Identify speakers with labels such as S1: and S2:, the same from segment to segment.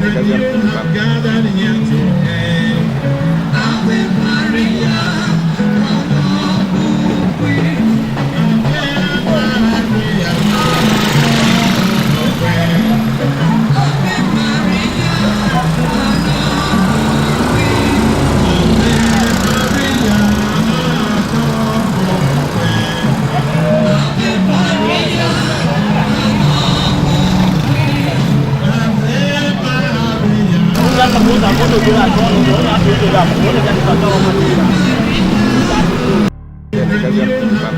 S1: Children, you have gathered here today. Ave Maria,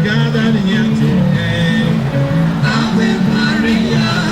S1: gathered here today. Ave Maria,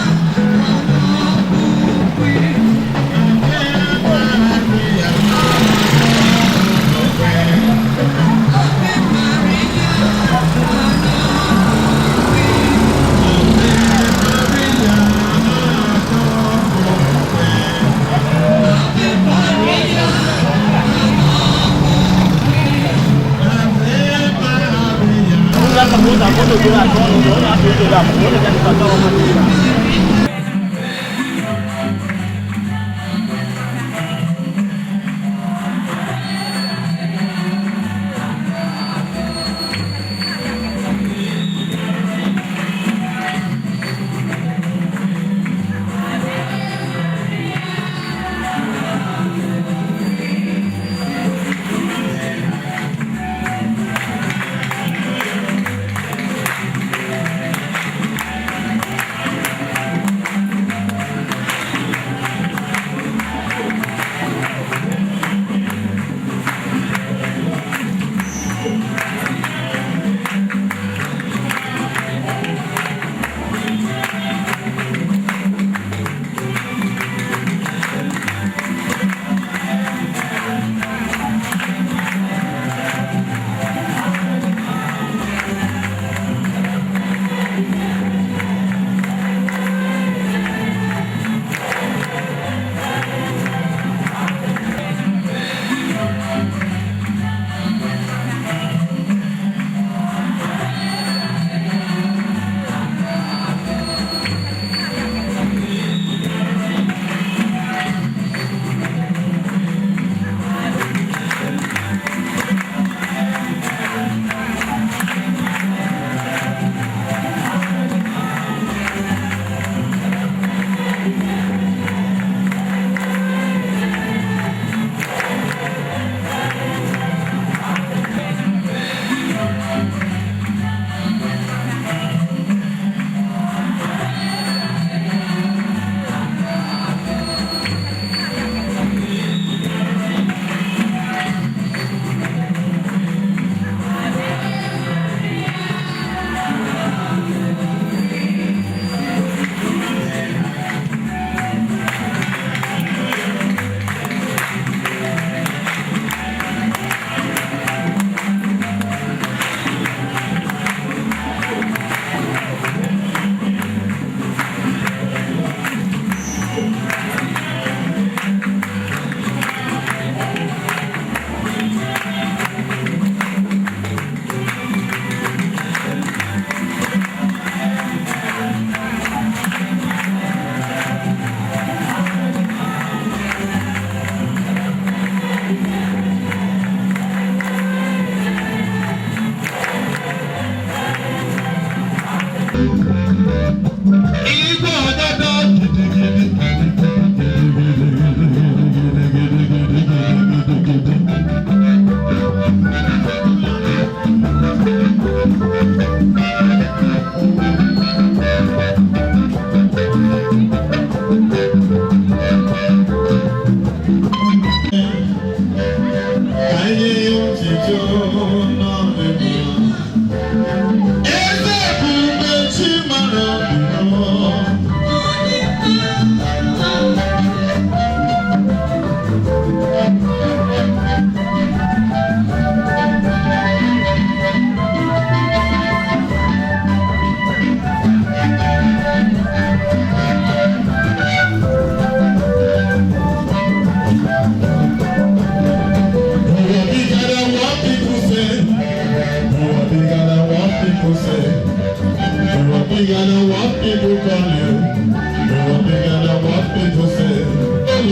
S1: bigger than what people call you. You are bigger than what people say. Oh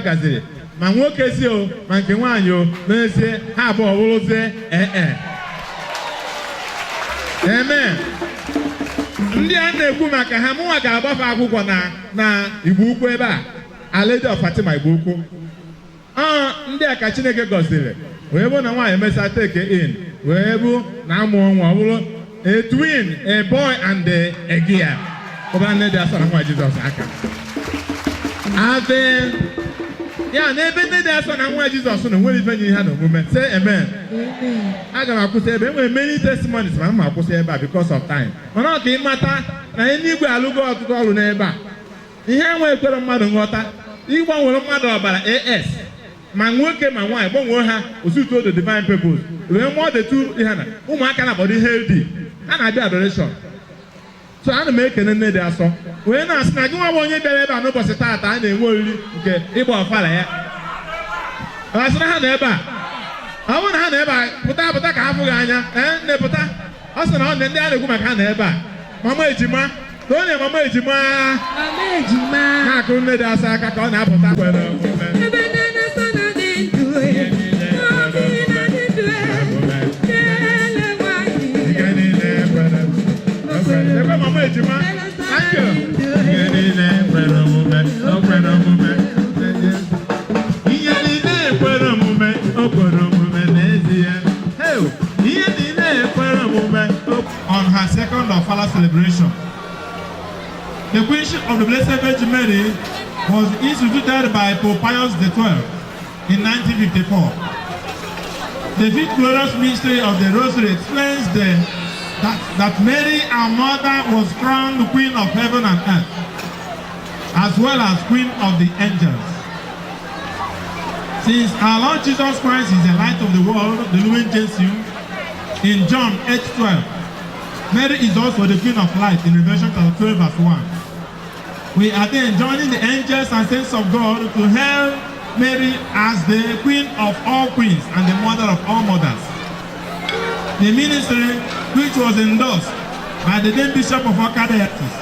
S1: gaziri ma nwoke si o ma nke nwaanyị o n'ezie ha abụọ wụrụzie amen. Ndị a na-ekwu maka ha mụnwa ga-agbafe akwụkwọ na Igbo Ukwu ebe a Lady of Fatima Igbo Ukwu. Ndị a ka Chineke gọziri wee bụ na nwaanyị emesịa take in wee bụ na amụ nwa ọ bụrụ a twin, a boy and a girl. Ọbara nne dị asọ na nwa Jizọs aka. Ya n'ebe ndị dị asọ na nwa Jizọs na nwere ife nye ha n'omume. Say amen. Aga m akwụsị ebe enwere many testimonies ma m akwụsị ebe a because of time. Mana ọ ka ịmata na eluigwe alụgo ọtụtụ ọrụ n'ebe a. Ihe enwe ekwere mmadụ nghọta ịgbanwere mmadụ ọbara AS ma nwoke ma nwaanyị gbanwee ha osutu the divine purpose wee mụọ the two ihe na ụmụaka na-agbado ihe dị a na-abịa adoration. So ana m ekene nne dị asọ wee na-asị na gị nwa bụ onye bịara ebe a n'ụbọchị taata a na-enwe oriri nke ịgba ọfala ya. Asị na ha na ebe a ọ bụrụ na ha na ebe a pụta ka ha fụghị anya na-epụta ọ sị na ọ ndị a na-ekwu maka ha na ebe a mama ejima na onye mama ejima na-akụ nne dị asọ aka ka ọ na-apụta kwere omume. Ebe mama ejima thank you. Ihe niile kwere omume o kwere omume. Ihe niile kwere omume o kwere omume n'ezie. Ihe niile kwere omume. On her second Ofala celebration, the Queenship of the Blessed Virgin Mary was instituted by Pope Pius XII in 1954. The fifth glorious mystery of the Rosary explains that Mary, our mother, was crowned the Queen of heaven and earth, as well as Queen of the angels. Since our Lord Jesus Christ is the light of the world, the Lumen Gentium, in John 8:12, Mary is also the Queen of light in Revelation chapter 12 verse 1. We are then joining the angels and saints of God to hail Mary as the Queen of all queens and the mother of all mothers. The ministry, which was endorsed by the then Bishop of Okada Diocese.